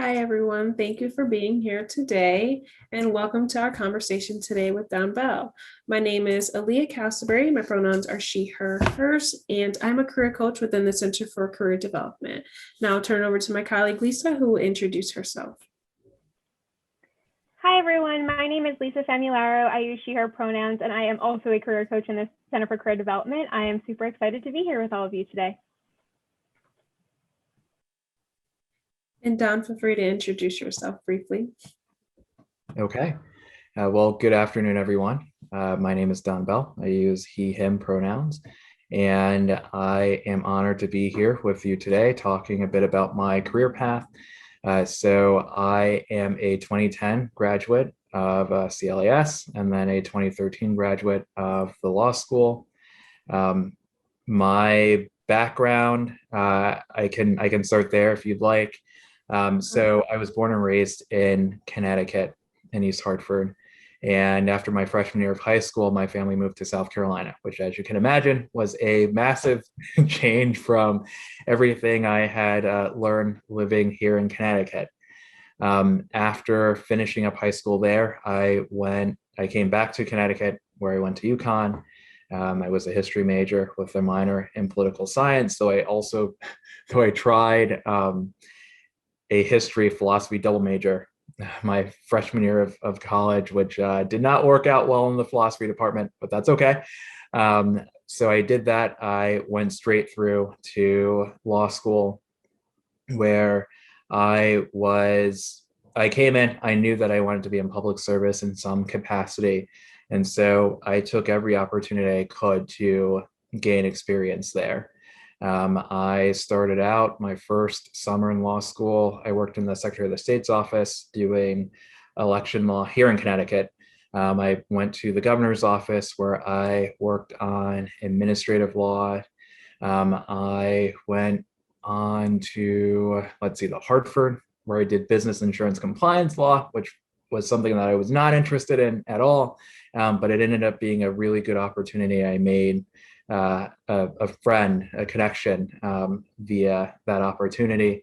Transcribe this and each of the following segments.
Hi, everyone. Thank you for being here today, and welcome to our conversation today with Don Bell. My name is Aaliyah Castleberry. My pronouns are she, her, hers, and I'm a career coach within the Center for Career Development. Now I'll turn it over to my colleague Lisa, who will introduce herself. Hi, everyone. My name is Lisa Famularo. I use she, her pronouns, and I am also a career coach in the Center for Career Development. I am super excited to be here with all of you today. And Don, feel free to introduce yourself briefly. Okay. Well, good afternoon, everyone. My name is Don Bell. I use he, him pronouns, and I am honored to be here with you today talking a bit about my career path. So I am a 2010 graduate of CLAS and then a 2013 graduate of the law school. My background, I can start there if you'd like. So I was born and raised in Connecticut in East Hartford. And after my freshman year of high school, my family moved to South Carolina, which, as you can imagine, was a massive change from everything I had learned living here in Connecticut. After finishing up high school there, I came back to Connecticut, where I went to UConn. I was a history major with a minor in political science. So I tried a history philosophy double major my freshman year of college, which did not work out well in the philosophy department, but that's okay. So I did that. I went straight through to law school, where I came in, I knew that I wanted to be in public service in some capacity. And so I took every opportunity I could to gain experience there. I started out my first summer in law school. I worked in the Secretary of the State's office doing election law here in Connecticut. I went to the governor's office where I worked on administrative law. I went on to, the Hartford, where I did business insurance compliance law, which was something that I was not interested in at all. But it ended up being a really good opportunity. I made a friend, a connection via that opportunity.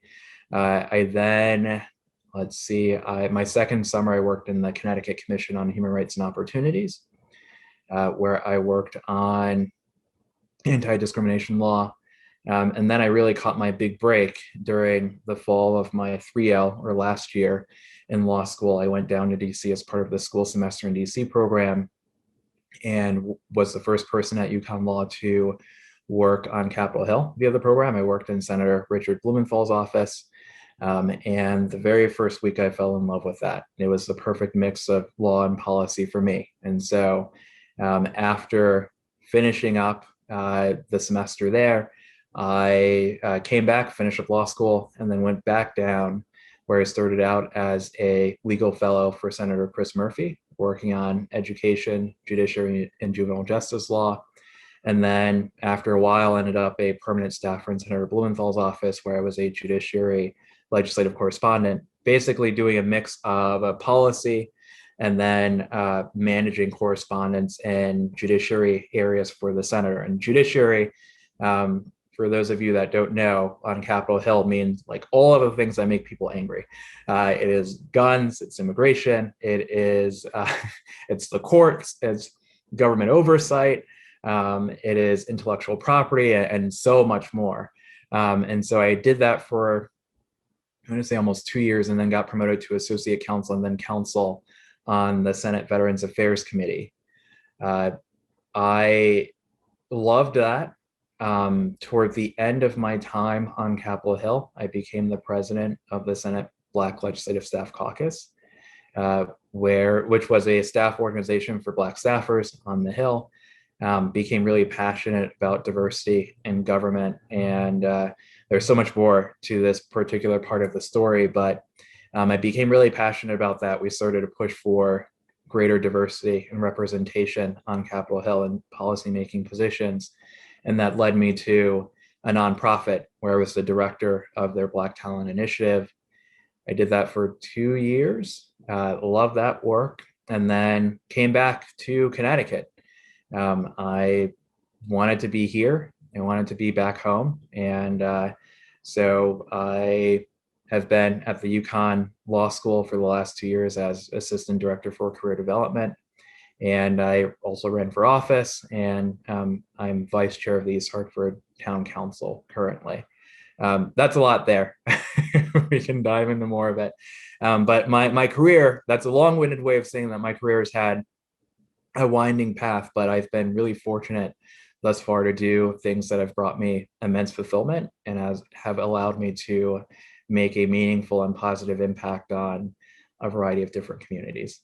I then, my second summer, I worked in the Connecticut Commission on Human Rights and Opportunities, where I worked on anti-discrimination law. And then I really caught my big break during the fall of my 3L, or last year in law school. I went down to DC as part of the school semester in DC program, and was the first person at UConn Law to work on Capitol Hill via the program. I worked in Senator Richard Blumenthal's office. And the very first week I fell in love with that. It was the perfect mix of law and policy for me. And so after finishing up the semester there, I came back, finished up law school, and then went back down, where I started out as a legal fellow for Senator Chris Murphy, working on education, judiciary, and juvenile justice law. And then after a while, ended up a permanent staffer in Senator Blumenthal's office, where I was a judiciary legislative correspondent, basically doing a mix of a policy and then managing correspondence in judiciary areas for the senator. And judiciary, for those of you that don't know, on Capitol Hill means like all of the things that make people angry. It is guns, it's immigration, it is it's the courts, it's government oversight, it is intellectual property, and so much more. And so I did that for, I'm going to say, almost 2 years, and then got promoted to associate counsel and then counsel on the Senate Veterans Affairs Committee. I loved that. Toward the end of my time on Capitol Hill, I became the president of the Senate Black Legislative Staff Caucus, which was a staff organization for Black staffers on the Hill. Became really passionate about diversity in government, and there's so much more to this particular part of the story, but I became really passionate about that. We started to push for greater diversity and representation on Capitol Hill in policymaking positions. And that led me to a nonprofit where I was the director of their Black Talent Initiative. I did that for 2 years, loved that work, and then came back to Connecticut. I wanted to be here. I wanted to be back home. And so I have been at the UConn Law School for the last 2 years as Assistant Director for Career Development. And I also ran for office, and I'm Vice Chair of the East Hartford Town Council currently. That's a lot there. We can dive into more of it. But my career, that's a long-winded way of saying that my career has had a winding path, but I've been really fortunate thus far to do things that have brought me immense fulfillment and have allowed me to make a meaningful and positive impact on a variety of different communities.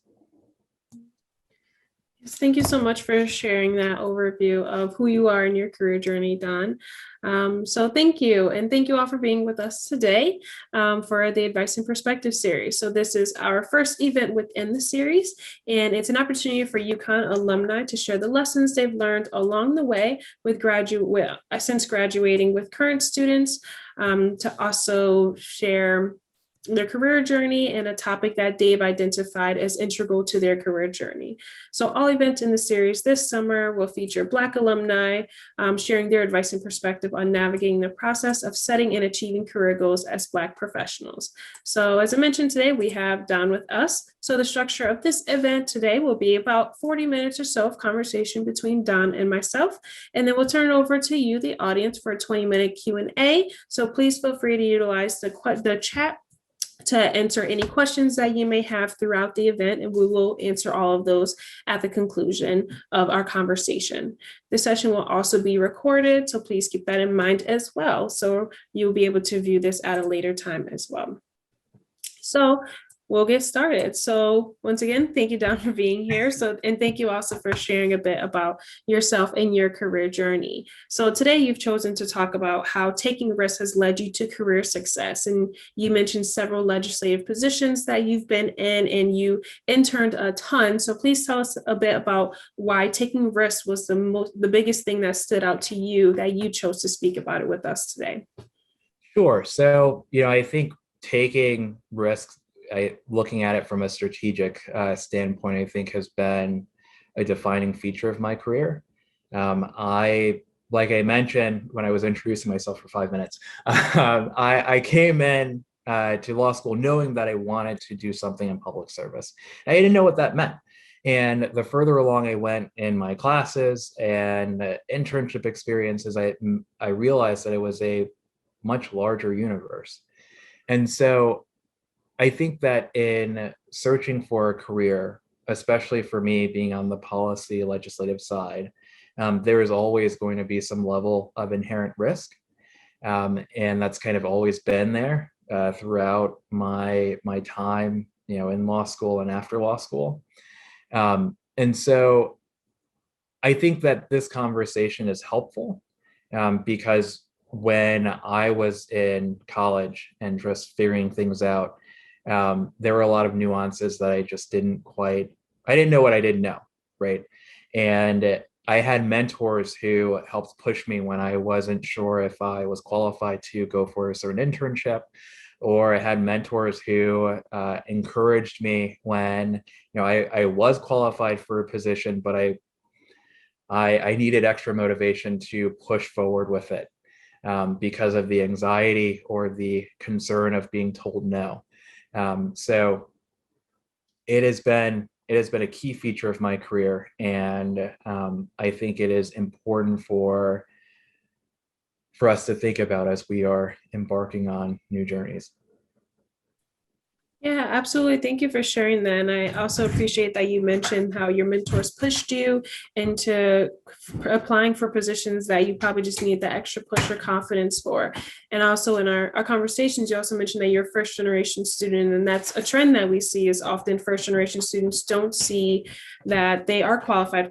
Thank you so much for sharing that overview of who you are in your career journey, Don. So thank you. And thank you all for being with us today for the Advice and Perspective series. So this is our first event within the series, and it's an opportunity for UConn alumni to share the lessons they've learned along the way since graduating with current students, to also share their career journey and a topic that they've identified as integral to their career journey. So all events in the series this summer will feature Black alumni sharing their advice and perspective on navigating the process of setting and achieving career goals as Black professionals. So as I mentioned today, we have Don with us. So the structure of this event today will be about 40 minutes or so of conversation between Don and myself, and then we'll turn it over to you, the audience, for a 20-minute Q&A. So please feel free to utilize the chat to answer any questions that you may have throughout the event, and we will answer all of those at the conclusion of our conversation. This session will also be recorded, so please keep that in mind as well. So you'll be able to view this at a later time as well. So we'll get started. So once again, thank you, Don, for being here. And thank you also for sharing a bit about yourself and your career journey. So today you've chosen to talk about how taking risks has led you to career success. And you mentioned several legislative positions that you've been in, and you interned a ton. So please tell us a bit about why taking risks was the biggest thing that stood out to you that you chose to speak about it with us today. Sure. So, I think taking risks, looking at it from a strategic standpoint, I think has been a defining feature of my career. Like I mentioned when I was introducing myself for 5 minutes, I came in to law school knowing that I wanted to do something in public service. I didn't know what that meant. And the further along I went in my classes and internship experiences, I realized that it was a much larger universe. And so I think that in searching for a career, especially for me being on the policy legislative side, there is always going to be some level of inherent risk. And that's kind of always been there throughout my time, in law school and after law school. And so I think that this conversation is helpful because when I was in college and just figuring things out, there were a lot of nuances that I just I didn't know what I didn't know, right? And I had mentors who helped push me when I wasn't sure if I was qualified to go for a certain internship, or I had mentors who encouraged me when, I was qualified for a position, but I needed extra motivation to push forward with it because of the anxiety or the concern of being told no. So it has been a key feature of my career, and I think it is important for us to think about as we are embarking on new journeys. Yeah, absolutely. Thank you for sharing that. And I also appreciate that you mentioned how your mentors pushed you into applying for positions that you probably just need the extra push or confidence for. And also in our conversations, you also mentioned that you're a first generation student, and that's a trend that we see is often first generation students don't see that they are qualified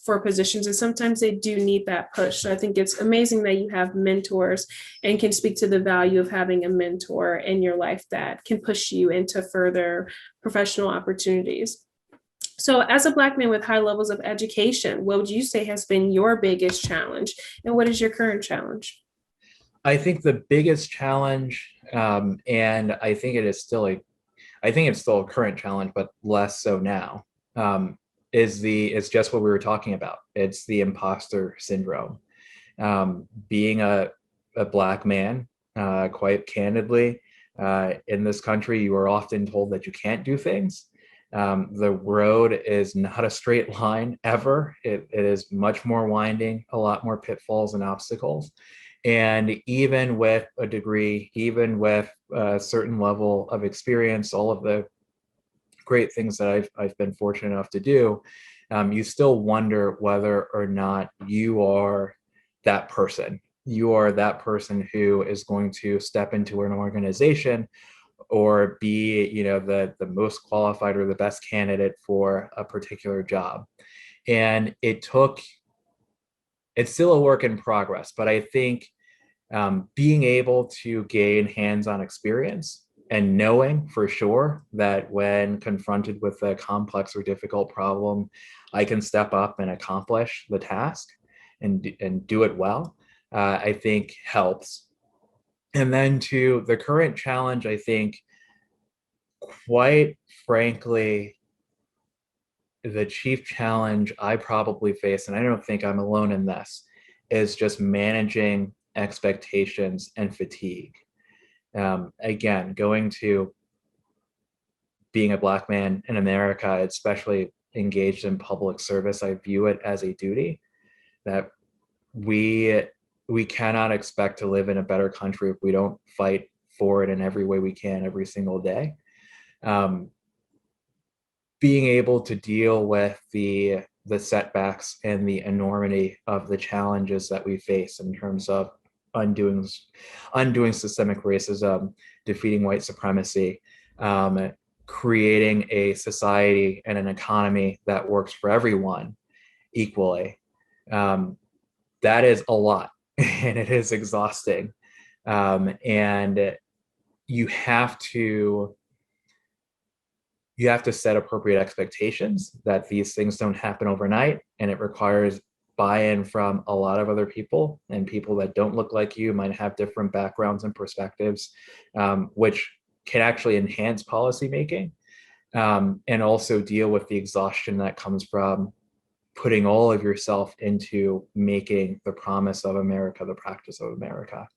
for positions, and sometimes they do need that push. So I think it's amazing that you have mentors and can speak to the value of having a mentor in your life that can push you into further professional opportunities. So as a Black man with high levels of education, what would you say has been your biggest challenge, and what is your current challenge? I think the biggest challenge, and I think it's still a current challenge, but less so now, is just what we were talking about. It's the imposter syndrome. Being a Black man, quite candidly, In this country, you are often told that you can't do things. The road is not a straight line ever. It is much more winding, a lot more pitfalls and obstacles. And even with a degree, even with a certain level of experience, all of the great things that I've been fortunate enough to do, you still wonder whether or not you are that person. You are that person who is going to step into an organization or be, the most qualified or the best candidate for a particular job. And it's still a work in progress, but I think being able to gain hands-on experience and knowing for sure that when confronted with a complex or difficult problem, I can step up and accomplish the task and do it well, I think helps. And then to the current challenge, I think, quite frankly, the chief challenge I probably face, and I don't think I'm alone in this, is just managing expectations and fatigue. Again, going to being a Black man in America, especially engaged in public service, I view it as a duty that we cannot expect to live in a better country if we don't fight for it in every way we can every single day. Being able to deal with the setbacks and the enormity of the challenges that we face in terms of undoing systemic racism, defeating white supremacy, creating a society and an economy that works for everyone equally. That is a lot, and it is exhausting. And you have to set appropriate expectations that these things don't happen overnight, and it requires buy-in from a lot of other people, and people that don't look like you, might have different backgrounds and perspectives, which can actually enhance policymaking, and also deal with the exhaustion that comes from putting all of yourself into making the promise of America the practice of America.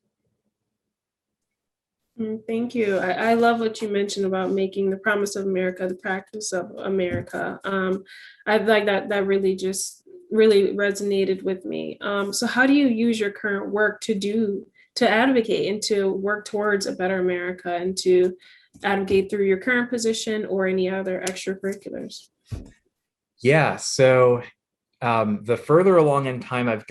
Thank you. I love what you mentioned about making the promise of America the practice of America. I like that. That really resonated with me. So how do you use your current work to advocate and to work towards a better America, and to advocate through your current position or any other extracurriculars? Yeah, so the further along in time I've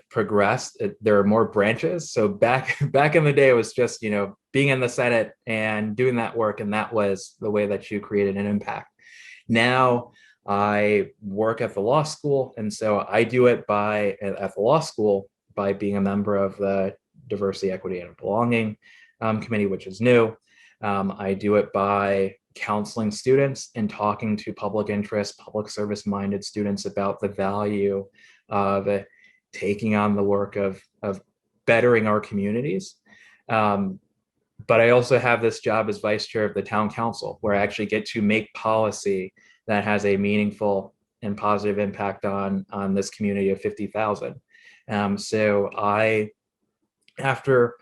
progressed. There are more branches. So back in the day, it was just, being in the Senate and doing that work, and that was the way that you created an impact. Now I work at the law school, and so I do it at the law school by being a member of the Diversity, Equity, and Belonging committee, which is new. I do it by counseling students and talking to public interest, public service minded students about the value of taking on the work of bettering our communities. But I also have this job as vice chair of the town council, where I actually get to make policy that has a meaningful and positive impact on this community of 50,000. So after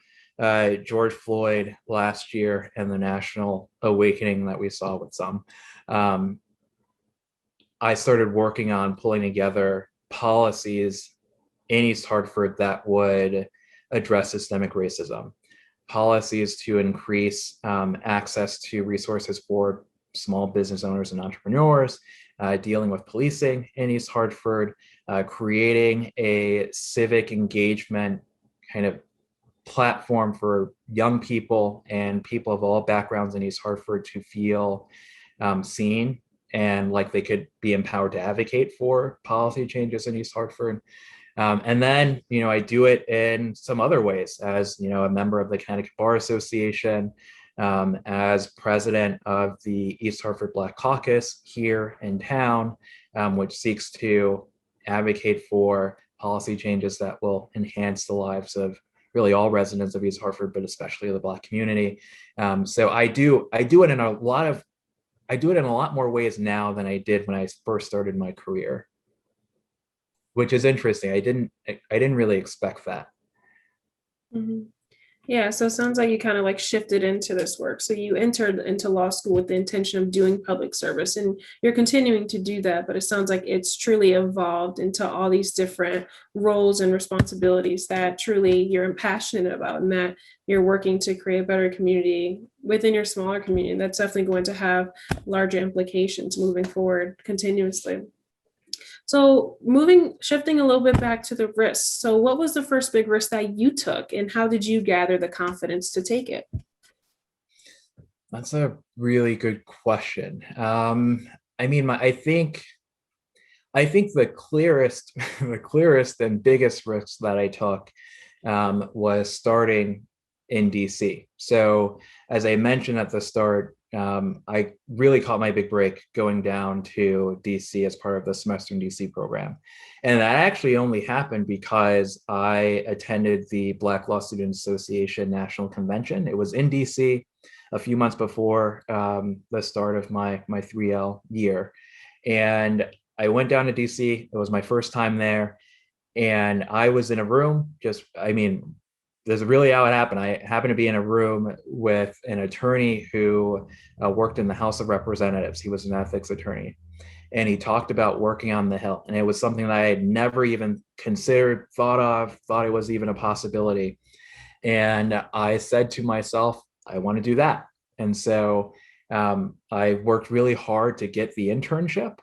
George Floyd last year and the national awakening that we saw with some, I started working on pulling together policies in East Hartford that would address systemic racism, policies to increase access to resources for small business owners and entrepreneurs, dealing with policing in East Hartford, creating a civic engagement kind of platform for young people and people of all backgrounds in East Hartford to feel seen and like they could be empowered to advocate for policy changes in East Hartford. And then, I do it in some other ways as, a member of the Connecticut Bar Association, as president of the East Hartford Black Caucus here in town, which seeks to advocate for policy changes that will enhance the lives of really all residents of East Hartford, but especially the Black community. So I do it in a lot more ways now than I did when I first started my career, which is interesting. I didn't really expect that. Mm-hmm. Yeah, so it sounds like you kind of like shifted into this work. So you entered into law school with the intention of doing public service, and you're continuing to do that, but it sounds like it's truly evolved into all these different roles and responsibilities that truly you're passionate about, and that you're working to create a better community within your smaller community. That's definitely going to have larger implications moving forward continuously. So shifting a little bit back to the risks. So what was the first big risk that you took, and how did you gather the confidence to take it? That's a really good question. I mean, I think the clearest, the clearest and biggest risks that I took was starting in DC. So, as I mentioned at the start, I really caught my big break going down to DC as part of the semester in DC program. And that actually only happened because I attended the Black Law Student Association National Convention. It was in DC a few months before the start of my 3L year. And I went down to DC. It was my first time there. And I was in a room, I mean, this is really how it happened. I happened to be in a room with an attorney who worked in the House of Representatives. He was an ethics attorney. And he talked about working on the Hill. And it was something that I had never even considered, thought it was even a possibility. And I said to myself, I want to do that. And so I worked really hard to get the internship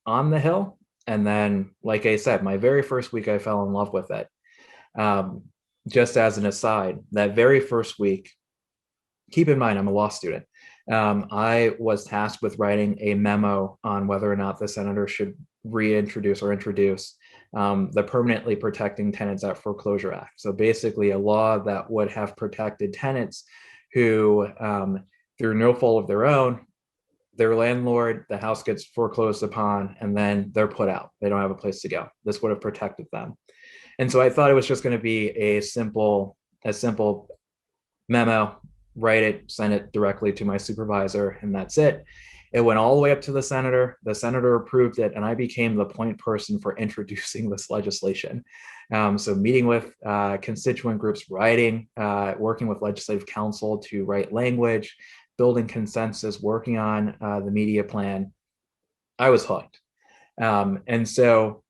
on the Hill. And then, like I said, my very first week, I fell in love with it. Just as an aside, that very first week, keep in mind, I'm a law student. I was tasked with writing a memo on whether or not the senator should reintroduce or introduce the Permanently Protecting Tenants at Foreclosure Act. So basically a law that would have protected tenants who, through no fault of their own, their landlord, the house gets foreclosed upon, and then they're put out. They don't have a place to go. This would have protected them. And so I thought it was just going to be a simple memo, write it, send it directly to my supervisor, and that's it. It went all the way up to the senator. The senator approved it, and I became the point person for introducing this legislation. So meeting with constituent groups, working with legislative counsel to write language, building consensus, working on the media plan. I was hooked. And so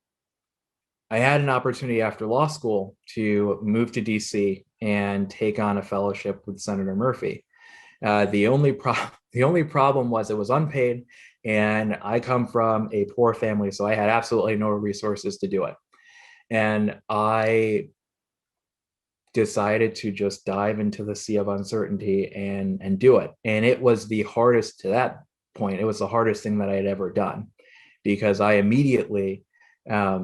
I had an opportunity after law school to move to DC and take on a fellowship with Senator Murphy. The only problem was it was unpaid, and I come from a poor family, so I had absolutely no resources to do it. And I decided to just dive into the sea of uncertainty and do it. And it was the hardest to that point. It was the hardest thing that I had ever done, because I immediately I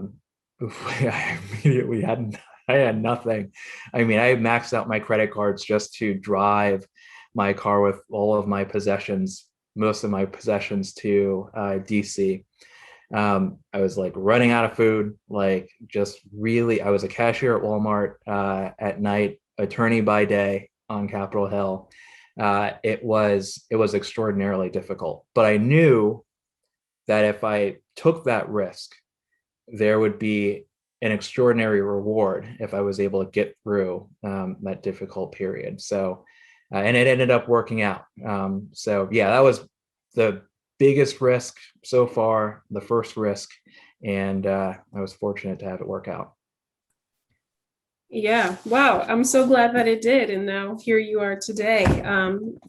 had nothing. I mean, I maxed out my credit cards just to drive my car with all of my possessions, most of my possessions, to DC. I was like running out of food, like just really, I was a cashier at Walmart at night, attorney by day on Capitol Hill. It was extraordinarily difficult, but I knew that if I took that risk, there would be an extraordinary reward if I was able to get through that difficult period. So, and it ended up working out. So yeah, that was the biggest risk so far, the first risk, and I was fortunate to have it work out. Yeah, wow. I'm so glad that it did. And now here you are today.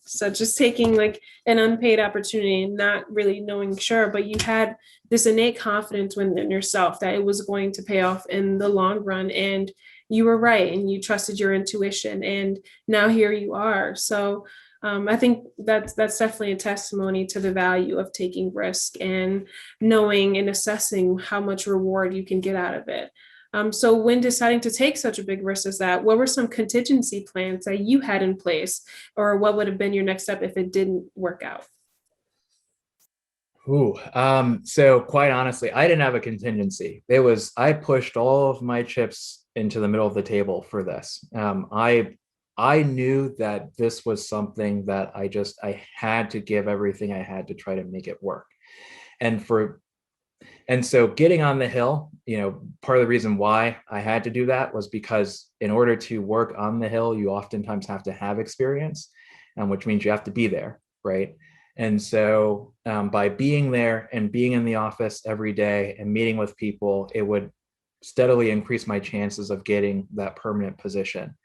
So just taking like an unpaid opportunity and not really knowing sure, but you had this innate confidence within yourself that it was going to pay off in the long run. And you were right, and you trusted your intuition. And now here you are. So I think that's definitely a testimony to the value of taking risk and knowing and assessing how much reward you can get out of it. So when deciding to take such a big risk as that, what were some contingency plans that you had in place, or what would have been your next step if it didn't work out? So quite honestly, I didn't have a contingency. I pushed all of my chips into the middle of the table for this. I knew that this was something that I had to give everything I had to try to make it work. And And so getting on the Hill, part of the reason why I had to do that was because in order to work on the Hill, you oftentimes have to have experience, which means you have to be there, right? And so by being there and being in the office every day and meeting with people, it would steadily increase my chances of getting that permanent position.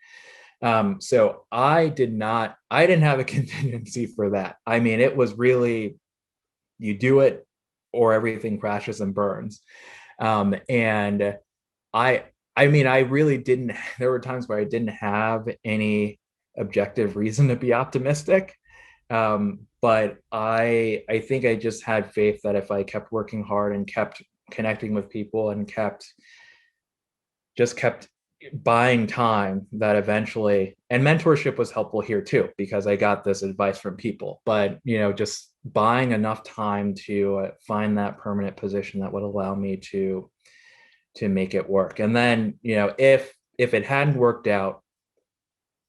So I didn't have a contingency for that. I mean, it was really, you do it or everything crashes and burns. And I, I mean, I really didn't, there were times where I didn't have any objective reason to be optimistic. But I think I just had faith that if I kept working hard and kept connecting with people and kept buying time, that eventually, and mentorship was helpful here too, because I got this advice from people, but just buying enough time to find that permanent position that would allow me to make it work. And then, if it hadn't worked out,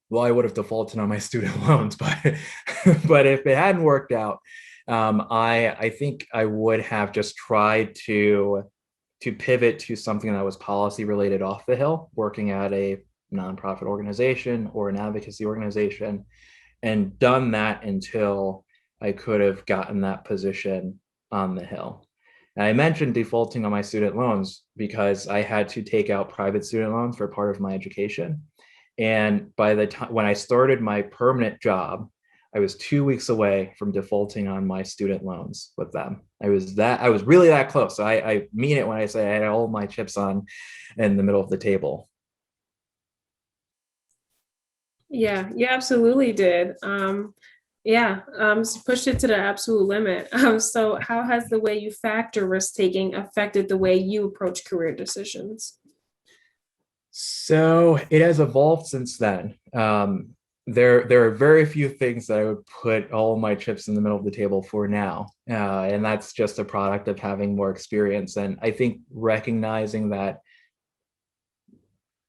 well, I would have defaulted on my student loans, but but if it hadn't worked out, I think I would have just tried to pivot to something that was policy related off the Hill, working at a nonprofit organization or an advocacy organization, and done that until I could have gotten that position on the Hill. And I mentioned defaulting on my student loans because I had to take out private student loans for part of my education. And by the time when I started my permanent job, I was 2 weeks away from defaulting on my student loans with them. I was really that close. So I mean it when I say I had all my chips on in the middle of the table. Yeah, you absolutely did. Pushed it to the absolute limit. So how has the way you factor risk taking affected the way you approach career decisions? So it has evolved since then. There are very few things that I would put all my chips in the middle of the table for now. And that's just a product of having more experience. And I think recognizing that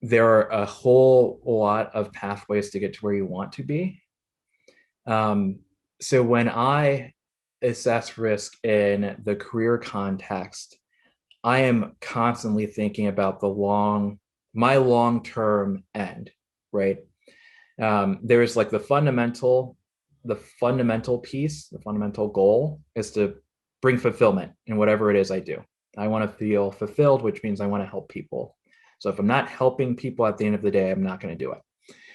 there are a whole lot of pathways to get to where you want to be. So when I assess risk in the career context, I am constantly thinking about my long-term end, right? There's like the fundamental piece, the fundamental goal is to bring fulfillment in whatever it is I do. I want to feel fulfilled, which means I want to help people. So if I'm not helping people at the end of the day, I'm not going to do it.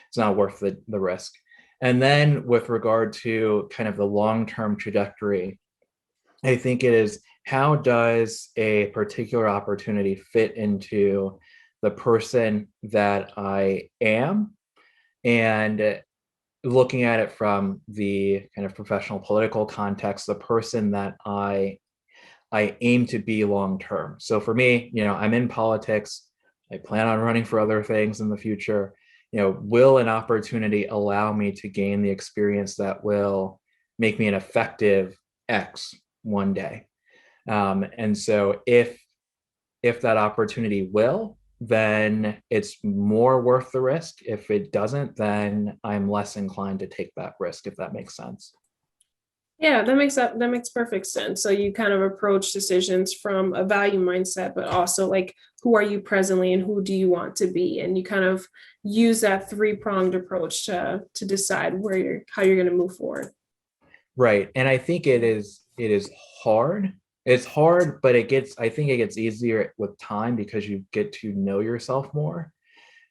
It's not worth the risk. And then with regard to kind of the long-term trajectory, I think it is, how does a particular opportunity fit into the person that I am? And looking at it from the kind of professional political context, the person that I aim to be long term. So for me, I'm in politics. I plan on running for other things in the future. Will an opportunity allow me to gain the experience that will make me an effective X one day? And so if that opportunity will, then it's more worth the risk. If it doesn't, then I'm less inclined to take that risk, if that makes sense. Yeah, that makes perfect sense. So you kind of approach decisions from a value mindset, but also like, who are you presently and who do you want to be? And you kind of use that three-pronged approach to decide how you're going to move forward. Right. And I think it is hard. It's hard, but I think it gets easier with time because you get to know yourself more.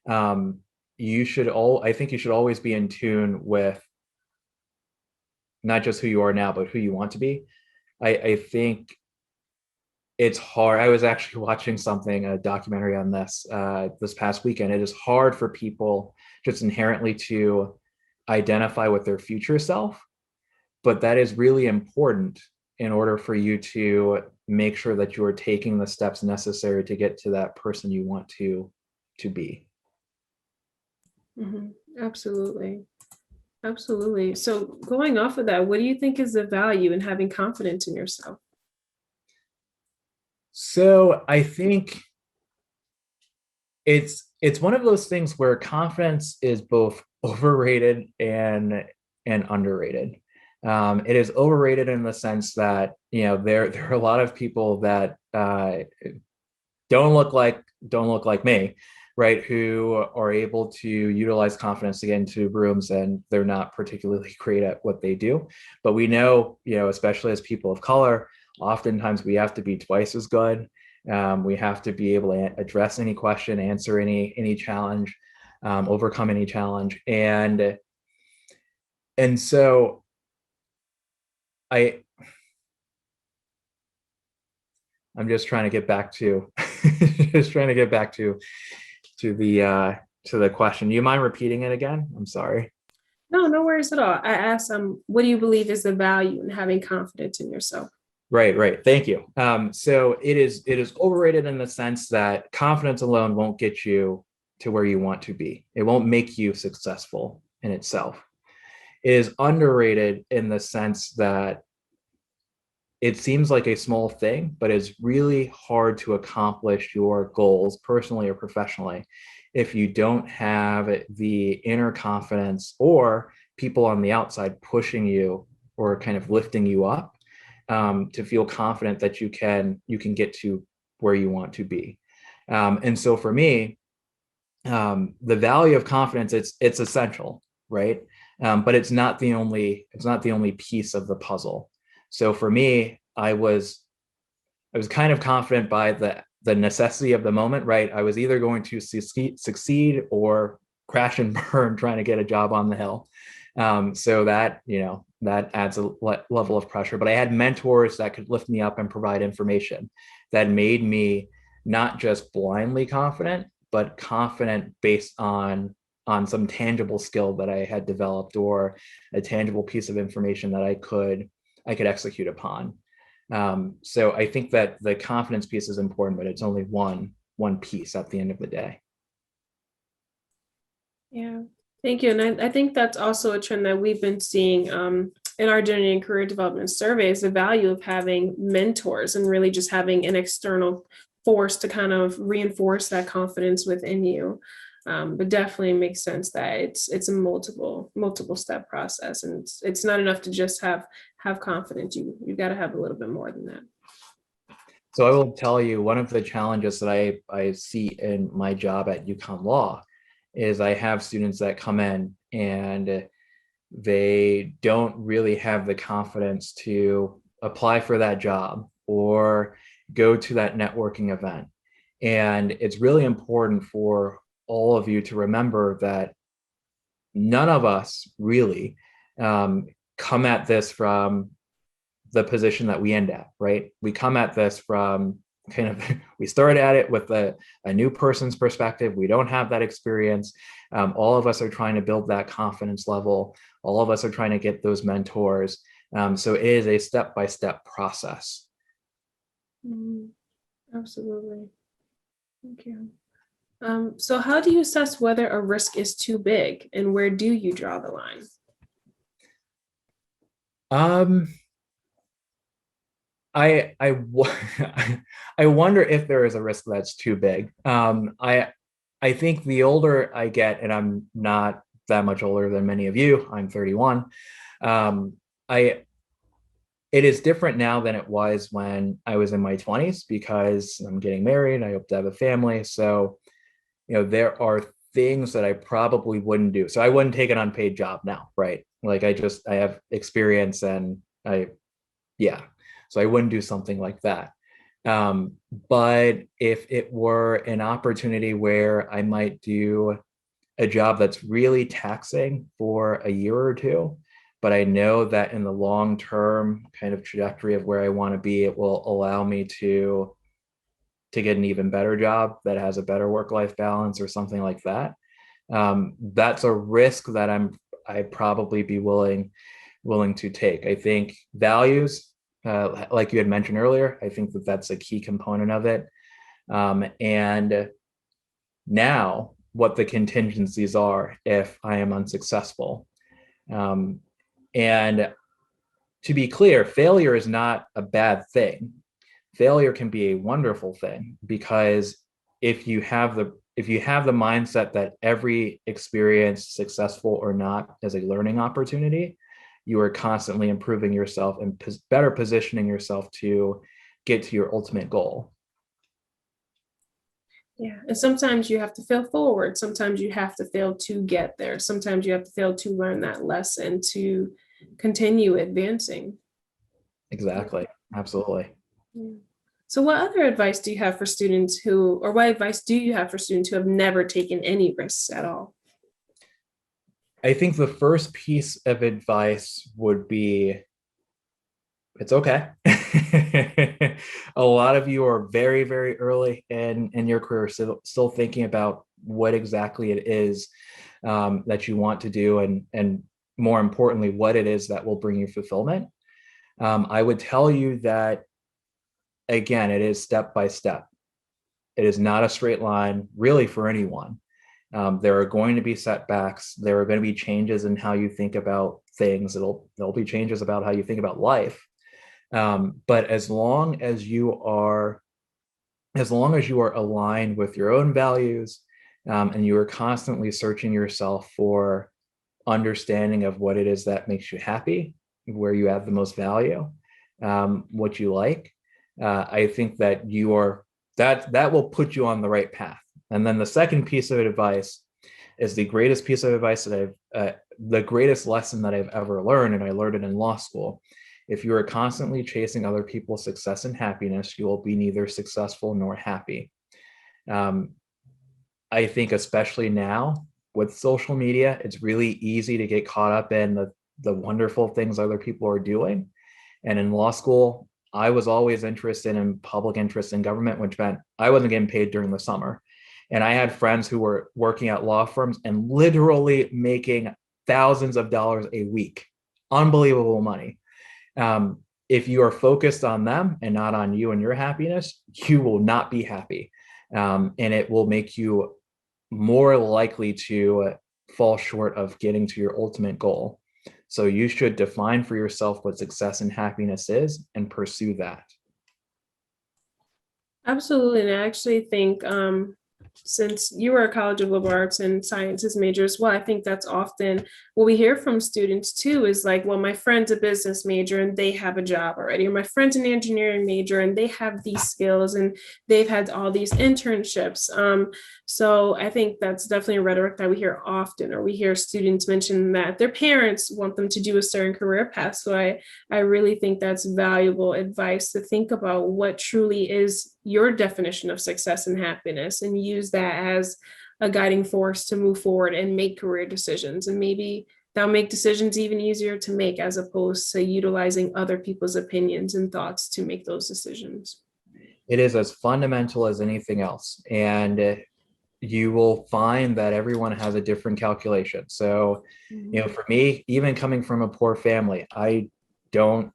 I think you should always be in tune with not just who you are now, but who you want to be. I think it's hard. I was actually watching a documentary on this past weekend. It is hard for people just inherently to identify with their future self, but that is really important in order for you to make sure that you are taking the steps necessary to get to that person you want to be. Mm-hmm. Absolutely. So going off of that, what do you think is the value in having confidence in yourself? So I think it's one of those things where confidence is both overrated and underrated. It is overrated in the sense that, there are a lot of people that don't look like me, right? Who are able to utilize confidence to get into rooms, and they're not particularly great at what they do. But we know, especially as people of color, oftentimes we have to be twice as good. We have to be able to address any question, answer any challenge, overcome any challenge, and so I'm just trying to get back to the question. Do you mind repeating it again? I'm sorry. No, no worries at all. I asked, what do you believe is the value in having confidence in yourself? Right. Thank you. So it is overrated in the sense that confidence alone won't get you to where you want to be. It won't make you successful in itself. It is underrated in the sense that it seems like a small thing, but it's really hard to accomplish your goals personally or professionally if you don't have the inner confidence or people on the outside pushing you or kind of lifting you up, to feel confident that you can get to where you want to be. And so for me, the value of confidence, it's essential, right? But it's not the only piece of the puzzle. So for me, I was kind of confident by the necessity of the moment, right? I was either going to succeed or crash and burn trying to get a job on the hill. So that adds a level of pressure. But I had mentors that could lift me up and provide information that made me not just blindly confident, but confident based on some tangible skill that I had developed or a tangible piece of information that I could execute upon. So I think that the confidence piece is important, but it's only one piece at the end of the day. Yeah, thank you. And I think that's also a trend that we've been seeing in our journey and career development surveys, the value of having mentors and really just having an external force to kind of reinforce that confidence within you. But definitely makes sense that it's a multiple step process, and it's not enough to just have confidence. You got to have a little bit more than that. So I will tell you, one of the challenges that I see in my job at UConn Law is I have students that come in and they don't really have the confidence to apply for that job or go to that networking event. And it's really important for all of you to remember that none of us really come at this from the position that we end at, right? We come at this from kind of, we start at it with a new person's perspective. We don't have that experience. All of us are trying to build that confidence level. All of us are trying to get those mentors. So it is a step-by-step process. Absolutely. Thank you. So how do you assess whether a risk is too big, and where do you draw the line? I wonder if there is a risk that's too big. I think the older I get, and I'm not that much older than many of you, I'm 31. It is different now than it was when I was in my 20s because I'm getting married. I hope to have a family. So, there are things that I probably wouldn't do. So I wouldn't take an unpaid job now, right? Like I have experience and so I wouldn't do something like that. But if it were an opportunity where I might do a job that's really taxing for a year or two, but I know that in the long term kind of trajectory of where I want to be, it will allow me to get an even better job that has a better work-life balance or something like that. That's a risk that I'd probably be willing to take. I think values, like you had mentioned earlier, I think that that's a key component of it. And now what the contingencies are if I am unsuccessful. And to be clear, failure is not a bad thing. Failure can be a wonderful thing, because if you have the mindset that every experience, successful or not, is a learning opportunity, you are constantly improving yourself and better positioning yourself to get to your ultimate goal. Yeah. And sometimes you have to fail forward. Sometimes you have to fail to get there. Sometimes you have to fail to learn that lesson to continue advancing. Exactly. Absolutely. Yeah. So what other advice do you have for students who, or what advice do you have for students who have never taken any risks at all? I think the first piece of advice would be it's okay. A lot of you are very, very early in your career, still thinking about what exactly it is that you want to do, and more importantly, what it is that will bring you fulfillment. I would tell you that, again, it is step by step. It is not a straight line, really, for anyone. There are going to be setbacks. There are going to be changes in how you think about things. There'll be changes about how you think about life. But as long as you are aligned with your own values, and you are constantly searching yourself for understanding of what it is that makes you happy, where you have the most value, what you like, I think that that will put you on the right path. And then the second piece of advice is the greatest piece of advice that the greatest lesson that I've ever learned, and I learned it in law school. If you are constantly chasing other people's success and happiness, you will be neither successful nor happy. I think especially now with social media, it's really easy to get caught up in the wonderful things other people are doing. And in law school, I was always interested in public interest in government, which meant I wasn't getting paid during the summer. And I had friends who were working at law firms and literally making thousands of dollars a week. Unbelievable money. If you are focused on them and not on you and your happiness, you will not be happy. And it will make you more likely to fall short of getting to your ultimate goal. So you should define for yourself what success and happiness is and pursue that. Absolutely. And I actually think since you were a College of Liberal Arts and Sciences major as well, I think that's often what we hear from students too is like, well, my friend's a business major and they have a job already, or my friend's an engineering major and they have these skills and they've had all these internships. So I think that's definitely a rhetoric that we hear often, or we hear students mention that their parents want them to do a certain career path. So I really think that's valuable advice to think about what truly is your definition of success and happiness, and use that as a guiding force to move forward and make career decisions. And maybe that'll make decisions even easier to make, as opposed to utilizing other people's opinions and thoughts to make those decisions. It is as fundamental as anything else. And you will find that everyone has a different calculation. So, for me, even coming from a poor family, I don't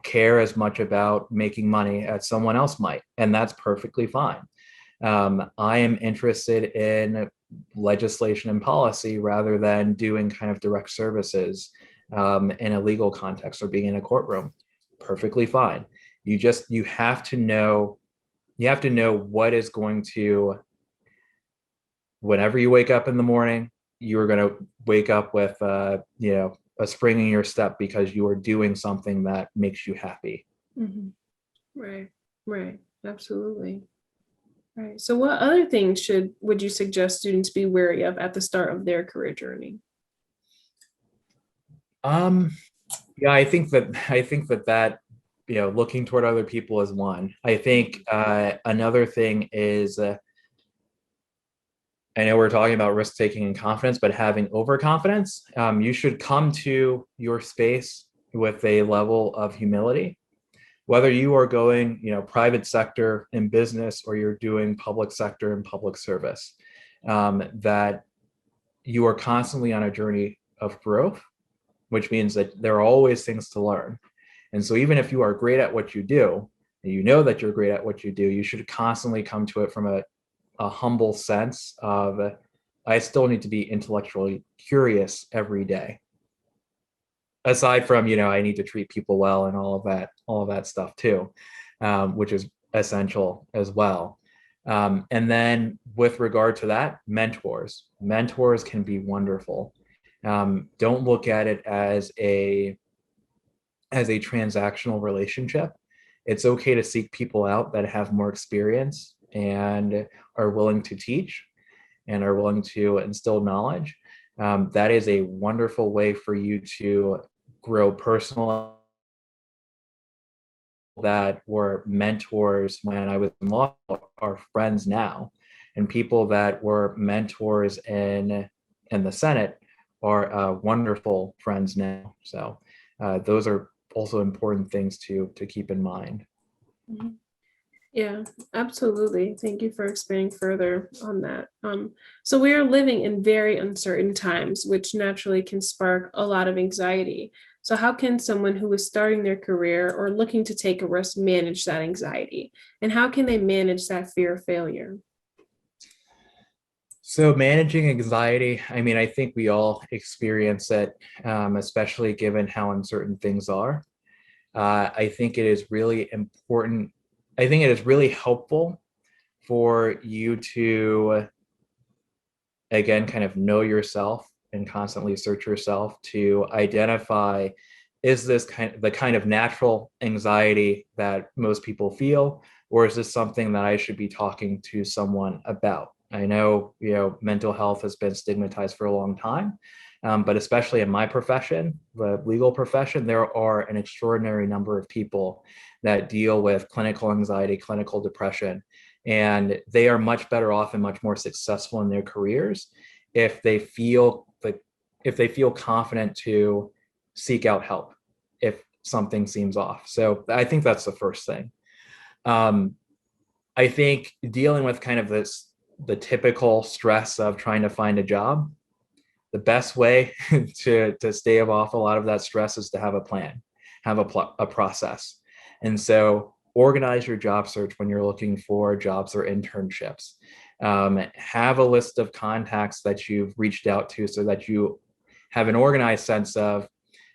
care as much about making money as someone else might, and that's perfectly fine. I am interested in legislation and policy rather than doing kind of direct services in a legal context or being in a courtroom. Perfectly fine. You have to know what is going to, whenever you wake up in the morning, you're going to wake up with a spring in your step because you are doing something that makes you happy. Mm-hmm. Right. Absolutely. Right. So what other things would you suggest students be wary of at the start of their career journey? Yeah, I think that looking toward other people is one. I think another thing is, I know we're talking about risk taking and confidence, but having overconfidence. You should come to your space with a level of humility. Whether you are going, private sector in business, or you're doing public sector and public service, that you are constantly on a journey of growth, which means that there are always things to learn. And so even if you are great at what you do, and you know that you're great at what you do, you should constantly come to it from a humble sense of, I still need to be intellectually curious every day. Aside from, I need to treat people well and all of that stuff too, which is essential as well. And then with regard to that, mentors can be wonderful. Don't look at it as as a transactional relationship. It's okay to seek people out that have more experience and are willing to teach and are willing to instill knowledge. That is a wonderful way for you to grow personal. That were mentors when I was in law are friends now, and people that were mentors in the Senate are wonderful friends now. So those are also important things to keep in mind. Yeah, absolutely. Thank you for expanding further on that. So we are living in very uncertain times, which naturally can spark a lot of anxiety. So how can someone who is starting their career or looking to take a risk manage that anxiety? And how can they manage that fear of failure? So managing anxiety, I mean, I think we all experience it, especially given how uncertain things are. I think it is really important. I think it is really helpful for you to, again, kind of know yourself and constantly search yourself to identify, is this the kind of natural anxiety that most people feel, or is this something that I should be talking to someone about? I know, mental health has been stigmatized for a long time, but especially in my profession, the legal profession, there are an extraordinary number of people that deal with clinical anxiety, clinical depression, and they are much better off and much more successful in their careers if they feel confident to seek out help if something seems off. So I think that's the first thing. I think dealing with kind of the typical stress of trying to find a job, the best way to stave off a lot of that stress is to have a plan, have a process. And so organize your job search when you're looking for jobs or internships. Have a list of contacts that you've reached out to so that you have an organized sense of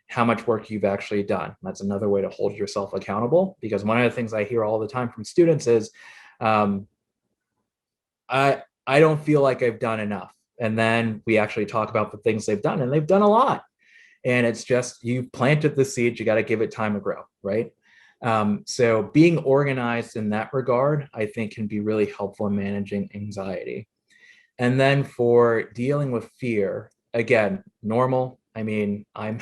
how much work you've actually done. That's another way to hold yourself accountable, because one of the things I hear all the time from students is, I don't feel like I've done enough. And then we actually talk about the things they've done, and they've done a lot. And it's just, you planted the seed, you got to give it time to grow, right? So being organized in that regard, I think, can be really helpful in managing anxiety. And then for dealing with fear, again, normal. I mean, I'm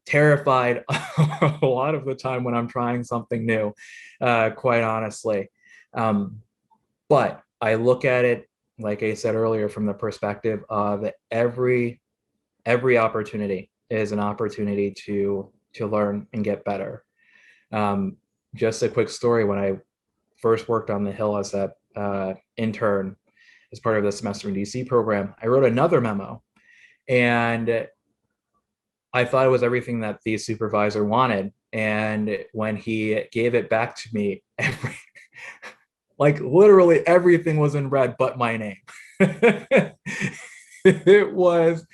terrified a lot of the time when I'm trying something new, quite honestly. But I look at it, like I said earlier, from the perspective of every opportunity is an opportunity to learn and get better. Just a quick story: when I first worked on the Hill as that intern, as part of the semester in DC program, I wrote another memo, and I thought it was everything that the supervisor wanted. And when he gave it back to me, like literally everything was in red but my name. it was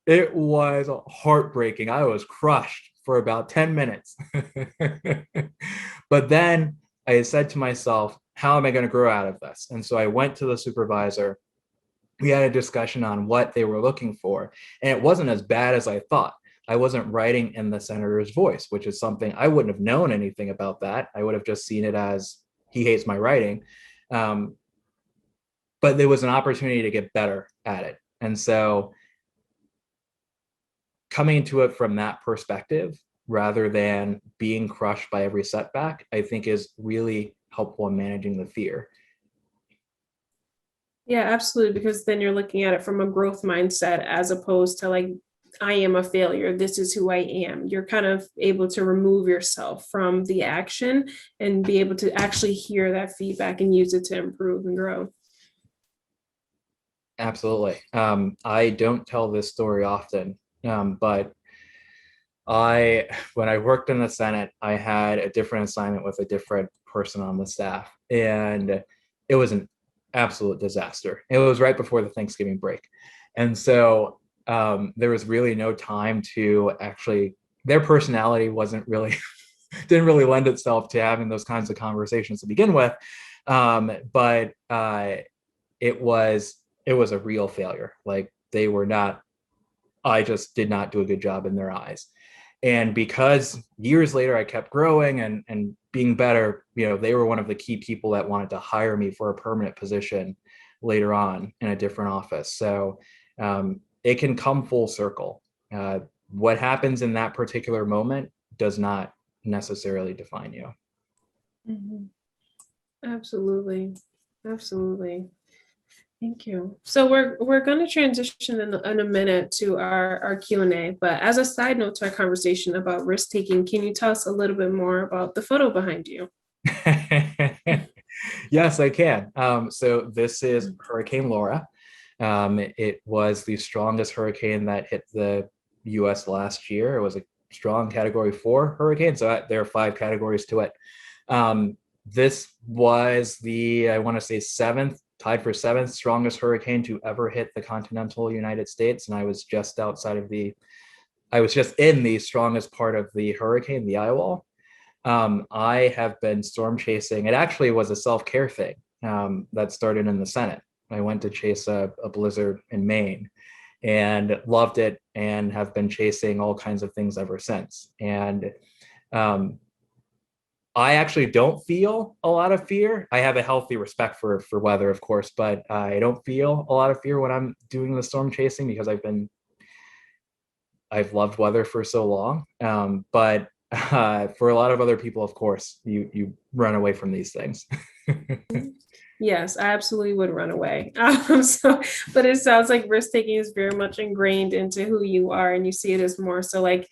it was heartbreaking. I was crushed for about 10 minutes. But then I said to myself, how am I going to grow out of this? And so I went to the supervisor. We had a discussion on what they were looking for, and it wasn't as bad as I thought. I wasn't writing in the senator's voice, which is something I wouldn't have known anything about that. I would have just seen it as he hates my writing. But there was an opportunity to get better at it. And so coming into it from that perspective, rather than being crushed by every setback, I think is really helpful in managing the fear. Yeah, absolutely. Because then you're looking at it from a growth mindset as opposed to like, I am a failure. This is who I am. You're kind of able to remove yourself from the action and be able to actually hear that feedback and use it to improve and grow. Absolutely. I don't tell this story often, but when I worked in the Senate, I had a different assignment with a different person on the staff, and it was an absolute disaster. It was right before the Thanksgiving break. And so there was really no time to actually, their personality wasn't really, didn't really lend itself to having those kinds of conversations to begin with. But it was a real failure. Like, they were not, I just did not do a good job in their eyes. And because years later I kept growing and being better, they were one of the key people that wanted to hire me for a permanent position later on in a different office. So it can come full circle. What happens in that particular moment does not necessarily define you. Mhm. Absolutely. Absolutely. Thank you. So we're going to transition in a minute to our Q&A, but as a side note to our conversation about risk taking, can you tell us a little bit more about the photo behind you? Yes, I can. So this is Hurricane Laura. It was the strongest hurricane that hit the US last year. It was a strong Category 4 hurricane, so there are 5 categories to it. This was I want to say tied for seventh strongest hurricane to ever hit the continental United States. And I was just in the strongest part of the hurricane, the eye wall. I have been storm chasing. It actually was a self-care thing that started in the Senate. I went to chase a blizzard in Maine and loved it and have been chasing all kinds of things ever since. And I actually don't feel a lot of fear. I have a healthy respect for weather, of course, but I don't feel a lot of fear when I'm doing the storm chasing because I've loved weather for so long. But for a lot of other people, of course, you run away from these things. Yes, I absolutely would run away. But it sounds like risk taking is very much ingrained into who you are, and you see it as more so like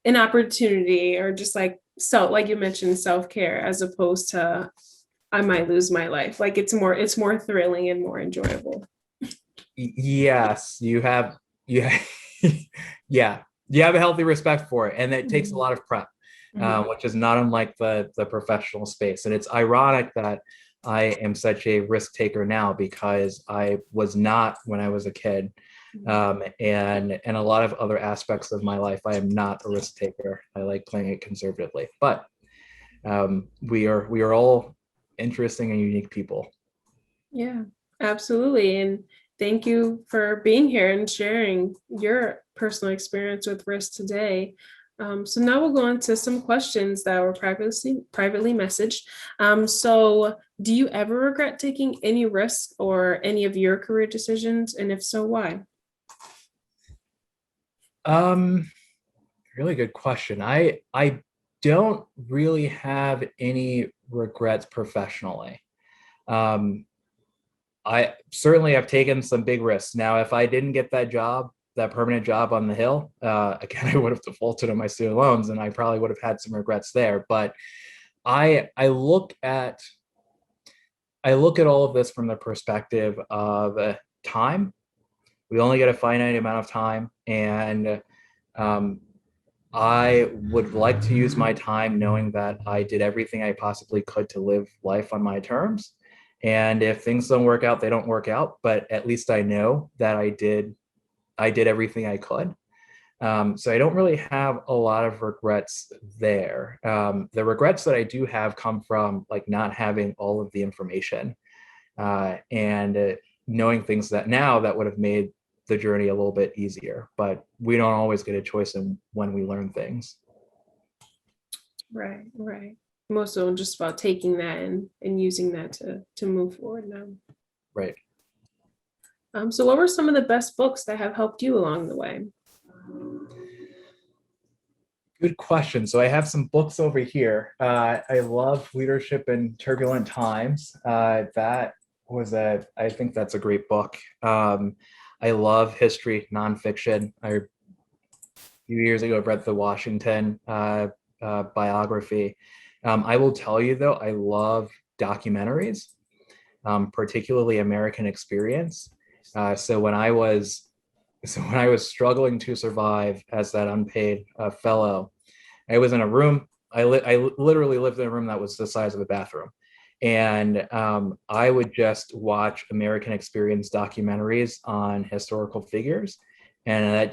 an opportunity or just like like you mentioned, self-care, as opposed to I might lose my life. Like it's more thrilling and more enjoyable. Yes, yeah, you have a healthy respect for it, and it takes a lot of prep, which is not unlike the professional space. And it's ironic that I am such a risk taker now because I was not when I was a kid. And a lot of other aspects of my life, I am not a risk taker. I like playing it conservatively, but we are all interesting and unique people. Yeah, absolutely. And thank you for being here and sharing your personal experience with risk today. So now we'll go on to some questions that were privately messaged. So do you ever regret taking any risks or any of your career decisions? And if so, why? Really good question. I don't really have any regrets professionally. I certainly have taken some big risks. Now, if I didn't get that permanent job on the Hill, again, I would have defaulted on my student loans, and I probably would have had some regrets there. But I look at all of this from the perspective of time. We only get a finite amount of time, and I would like to use my time knowing that I did everything I possibly could to live life on my terms. And if things don't work out, they don't work out. But at least I know that I did everything I could. So I don't really have a lot of regrets there. The regrets that I do have come from like not having all of the information and knowing things that would have made the journey a little bit easier. But we don't always get a choice in when we learn things. Right, right. More so just about taking that and using that to move forward now. Right. So what were some of the best books that have helped you along the way? Good question. So I have some books over here. I love Leadership in Turbulent Times. I think that's a great book. I love history nonfiction. A few years ago, I read the Washington biography. I will tell you though, I love documentaries, particularly American Experience. So when I was struggling to survive as that unpaid fellow, I was in a room. I literally lived in a room that was the size of a bathroom. And I would just watch American Experience documentaries on historical figures. And that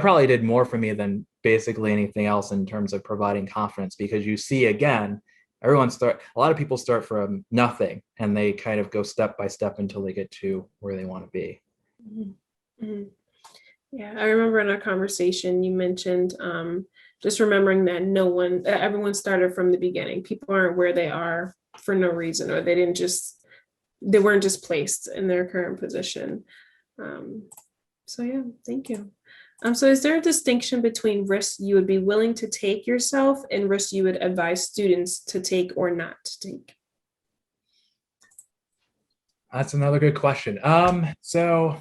probably did more for me than basically anything else in terms of providing confidence, because you see, again, a lot of people start from nothing and they kind of go step by step until they get to where they want to be. Mm-hmm. Yeah, I remember in our conversation you mentioned just remembering that everyone started from the beginning. People aren't where they are for no reason, or they weren't just placed in their current position. Um, so yeah, thank you. So is there a distinction between risks you would be willing to take yourself and risks you would advise students to take or not to take? That's another good question. So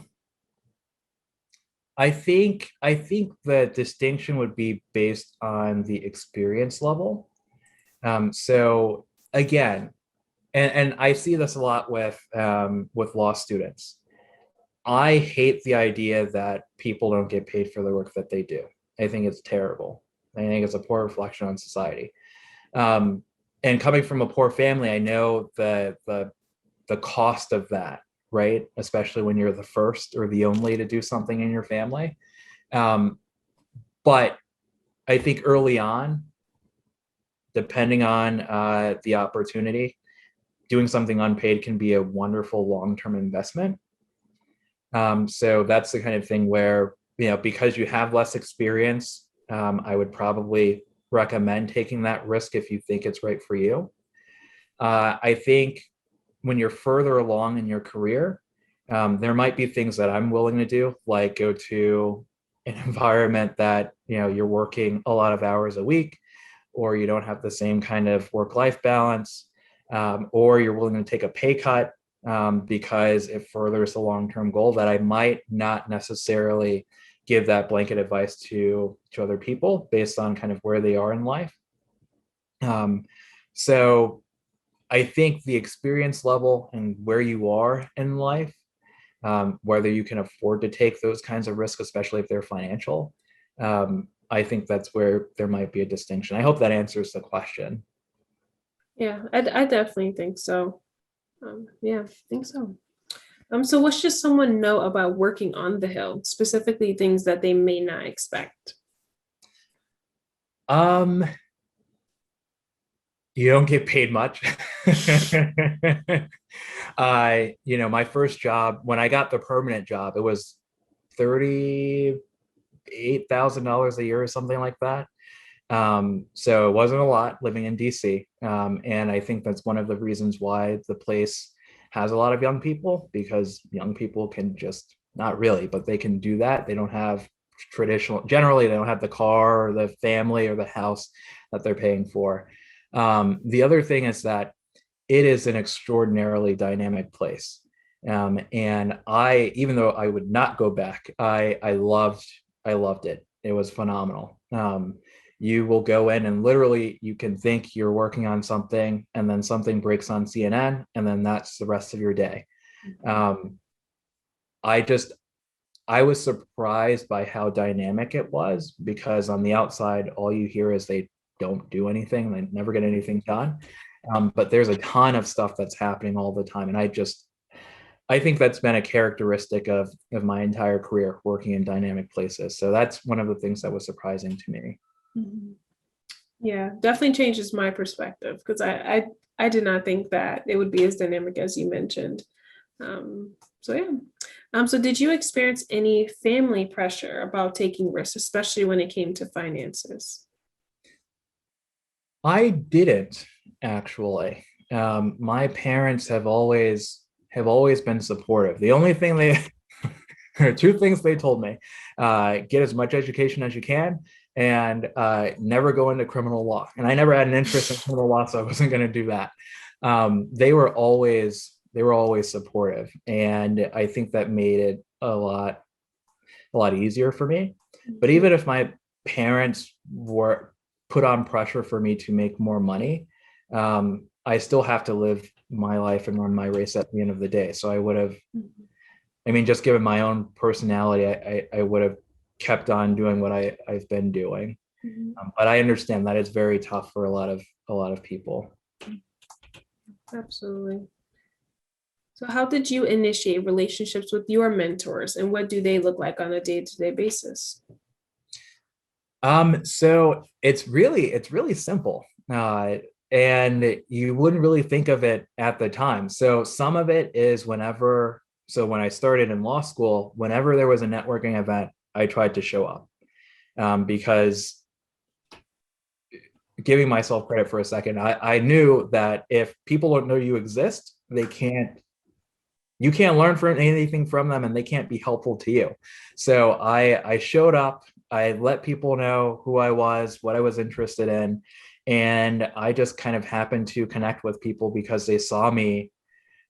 I think the distinction would be based on the experience level. So again, and I see this a lot with law students. I hate the idea that people don't get paid for the work that they do. I think it's terrible. I think it's a poor reflection on society. Um, and coming from a poor family, I know the cost of that, right? Especially when you're the first or the only to do something in your family. Um, but I think early on, depending on the opportunity, doing something unpaid can be a wonderful long-term investment. So that's the kind of thing where, because you have less experience, I would probably recommend taking that risk if you think it's right for you. I think when you're further along in your career, there might be things that I'm willing to do, like go to an environment that, you're working a lot of hours a week, or you don't have the same kind of work-life balance, or you're willing to take a pay cut because it furthers the long-term goal that I might not necessarily give that blanket advice to other people based on kind of where they are in life. So I think the experience level and where you are in life, whether you can afford to take those kinds of risks, especially if they're financial, I think that's where there might be a distinction. I hope that answers the question. Yeah, I definitely think so. Yeah, I think so. So what should someone know about working on the Hill, specifically things that they may not expect? Um, you don't get paid much. My first job, when I got the permanent job, it was $38,000 a year or something like that. So it wasn't a lot living in DC. And I think that's one of the reasons why the place has a lot of young people, because young people can just, not really, but they can do that. They don't have generally, they don't have the car or the family or the house that they're paying for. The other thing is that it is an extraordinarily dynamic place. And even though I would not go back, I loved it. It was phenomenal. You will go in and literally you can think you're working on something, and then something breaks on CNN, and then that's the rest of your day. Um, I just I was surprised by how dynamic it was, because on the outside, all you hear is they don't do anything, they never get anything done. But there's a ton of stuff that's happening all the time, and I think that's been a characteristic of my entire career working in dynamic places. So that's one of the things that was surprising to me. Mhm. Yeah, definitely changes my perspective because I did not think that it would be as dynamic as you mentioned. So yeah. So did you experience any family pressure about taking risks, especially when it came to finances? I didn't actually. My parents have always been supportive. The only thing there are two things they told me: get as much education as you can, and never go into criminal law. And I never had an interest in criminal law, so I wasn't going to do that. They were always supportive, and I think that made it a lot easier for me. But even if my parents were put on pressure for me to make more money, I still have to live my life and run my race at the end of the day. So I would have, I mean, just given my own personality, I would have kept on doing what I've been doing. Mhm. But I understand that it's very tough for a lot of people. Absolutely. So how did you initiate relationships with your mentors and what do they look like on a day-to-day basis? So it's really simple. And you wouldn't really think of it at the time. So some of it is when I started in law school, whenever there was a networking event, I tried to show up, because giving myself credit for a second, I knew that if people don't know you exist, you can't learn from anything from them, and they can't be helpful to you. So I showed up, I let people know who I was, what I was interested in, and I just kind of happened to connect with people because they saw me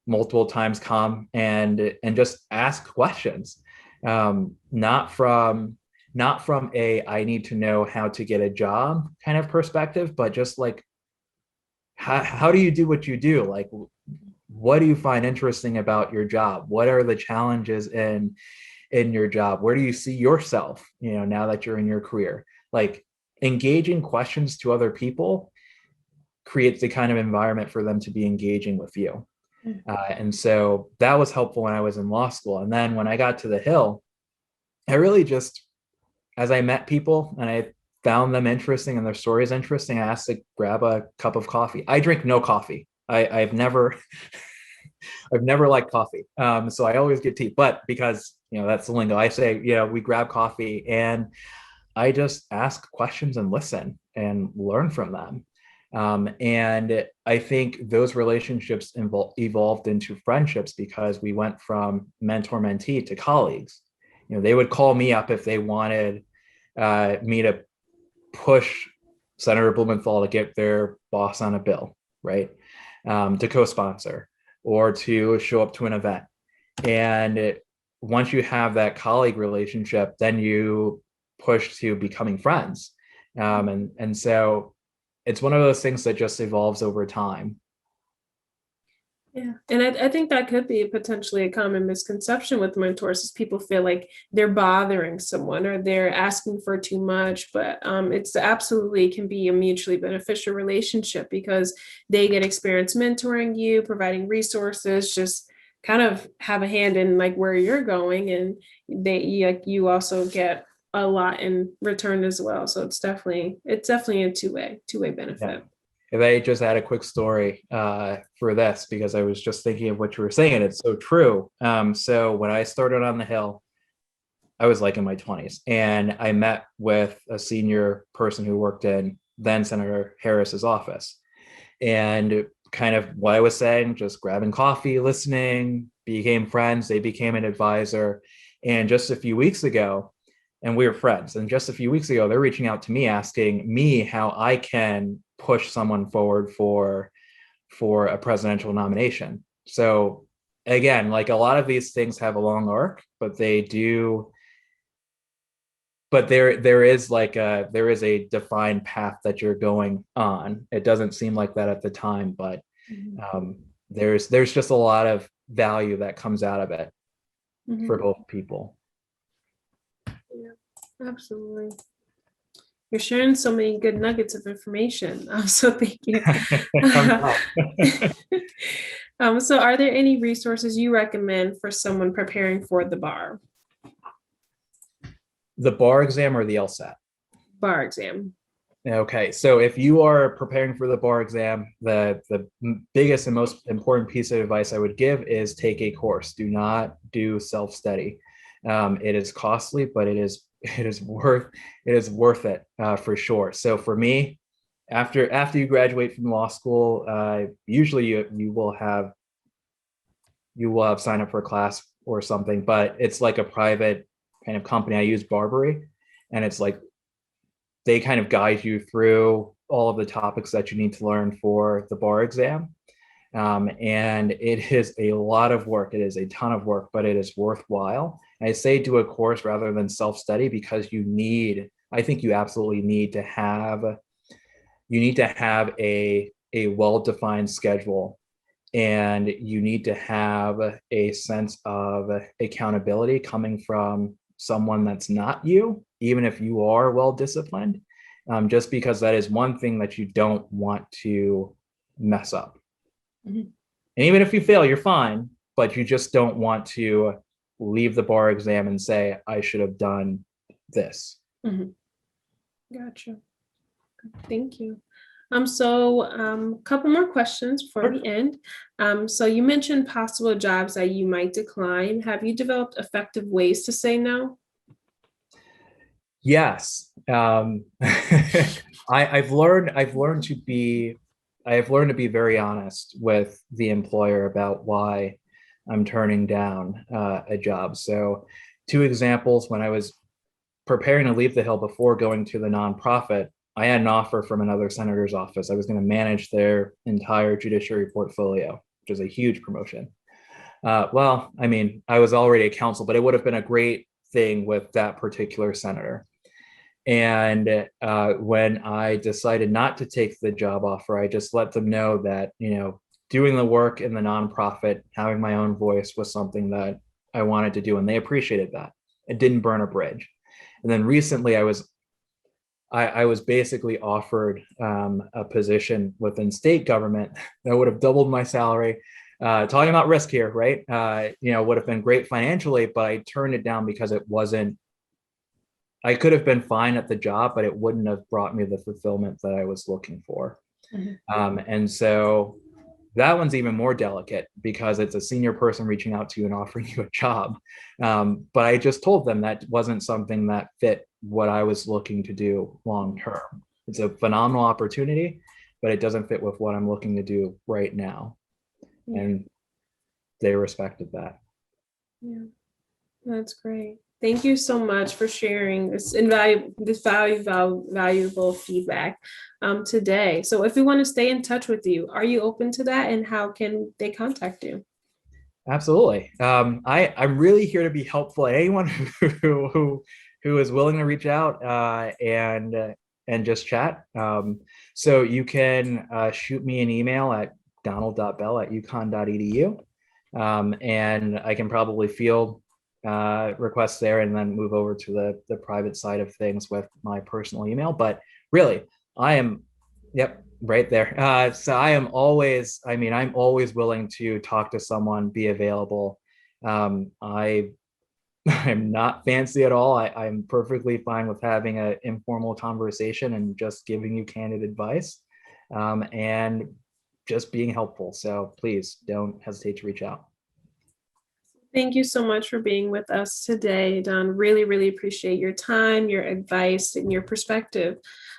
multiple times come and just ask questions, not from a I need to know how to get a job kind of perspective, but just like how do you do what you do? Like, what do you find interesting about your job? What are the challenges in your job? Where do you see yourself, now that you're in your career? Like, engaging questions to other people creates the kind of environment for them to be engaging with you. And so that was helpful when I was in law school. And then when I got to the Hill, I really just, as I met people and I found them interesting and their stories interesting, I asked to grab a cup of coffee. I drink no coffee. I've never liked coffee. So I always get tea, but because, that's the lingo, I say, we grab coffee and I just ask questions and listen and learn from them. And I think those relationships evolved into friendships because we went from mentor-mentee to colleagues. They would call me up if they wanted me to push Senator Blumenthal to get their boss on a bill, right? To co-sponsor or to show up to an event. And once you have that colleague relationship, then you push to becoming friends. And so it's one of those things that just evolves over time. Yeah. And I think that could be potentially a common misconception with mentors is people feel like they're bothering someone or they're asking for too much, but it's absolutely can be a mutually beneficial relationship because they get experience mentoring you, providing resources, just kind of have a hand in like where you're going, and you also get a lot in return as well. So it's definitely a two-way benefit. Yeah. If I just add a quick story for this, because I was just thinking of what you were saying, and it's so true. So when I started on the Hill, I was like in my 20s, and I met with a senior person who worked in then Senator Harris's office. And kind of what I was saying, just grabbing coffee, listening, became friends. They became an advisor. And just a few weeks ago, and we were friends. And just a few weeks ago, they're reaching out to me, asking me how I can push someone forward for a presidential nomination. So again, like a lot of these things have a long arc, but they do. But there is a defined path that you're going on. It doesn't seem like that at the time, but there's just a lot of value that comes out of it for both people. Yeah, absolutely. You're sharing so many good nuggets of information. So thank you. So are there any resources you recommend for someone preparing for the bar? The bar exam or the LSAT? Bar exam. Okay, so if you are preparing for the bar exam, the biggest and most important piece of advice I would give is take a course. Do not do self-study. It is costly, but it is worth it for sure. So for me, after you graduate from law school, usually you will have signed up for a class or something, but it's like a private kind of company. I use Barbary, and it's like they kind of guide you through all of the topics that you need to learn for the bar exam. And it is a lot of work. It is a ton of work, but it is worthwhile. And I say do a course rather than self-study because I think you absolutely need to have a well-defined schedule, and you need to have a sense of accountability coming from someone that's not you, even if you are well-disciplined, just because that is one thing that you don't want to mess up. And even if you fail, you're fine, but you just don't want to leave the bar exam and say, I should have done this. Gotcha. Thank you. So couple more questions before we end. So you mentioned possible jobs that you might decline. Have you developed effective ways to say no? Yes. I've learned to be very honest with the employer about why I'm turning down a job. So, two examples: when I was preparing to leave the Hill before going to the nonprofit, I had an offer from another senator's office. I was going to manage their entire judiciary portfolio, which is a huge promotion. Well, I mean, I was already a counsel, but it would have been a great thing with that particular senator. And when I decided not to take the job offer, I just let them know that, doing the work in the nonprofit, having my own voice was something that I wanted to do. And they appreciated that. It didn't burn a bridge. And then recently I was basically offered a position within state government that would have doubled my salary. Talking about risk here, right? Would have been great financially, but I turned it down because it wasn't. I could have been fine at the job, but it wouldn't have brought me the fulfillment that I was looking for. And so that one's even more delicate because it's a senior person reaching out to you and offering you a job. But I just told them that wasn't something that fit what I was looking to do long term. It's a phenomenal opportunity, but it doesn't fit with what I'm looking to do right now. And they respected that. Yeah, that's great. Thank you so much for sharing this valuable feedback today. So if we want to stay in touch with you, are you open to that, and how can they contact you? Absolutely. I'm really here to be helpful. Anyone who is willing to reach out and just chat. So you can shoot me an email at donald.bell@uconn.edu, and I can probably field requests there and then move over to the private side of things with my personal email. But really, I am, yep, right there. So I'm always willing to talk to someone, be available. I'm not fancy at all. I'm perfectly fine with having an informal conversation and just giving you candid advice, and just being helpful. So please don't hesitate to reach out. Thank you so much for being with us today, Don. Really, really appreciate your time, your advice, and your perspective.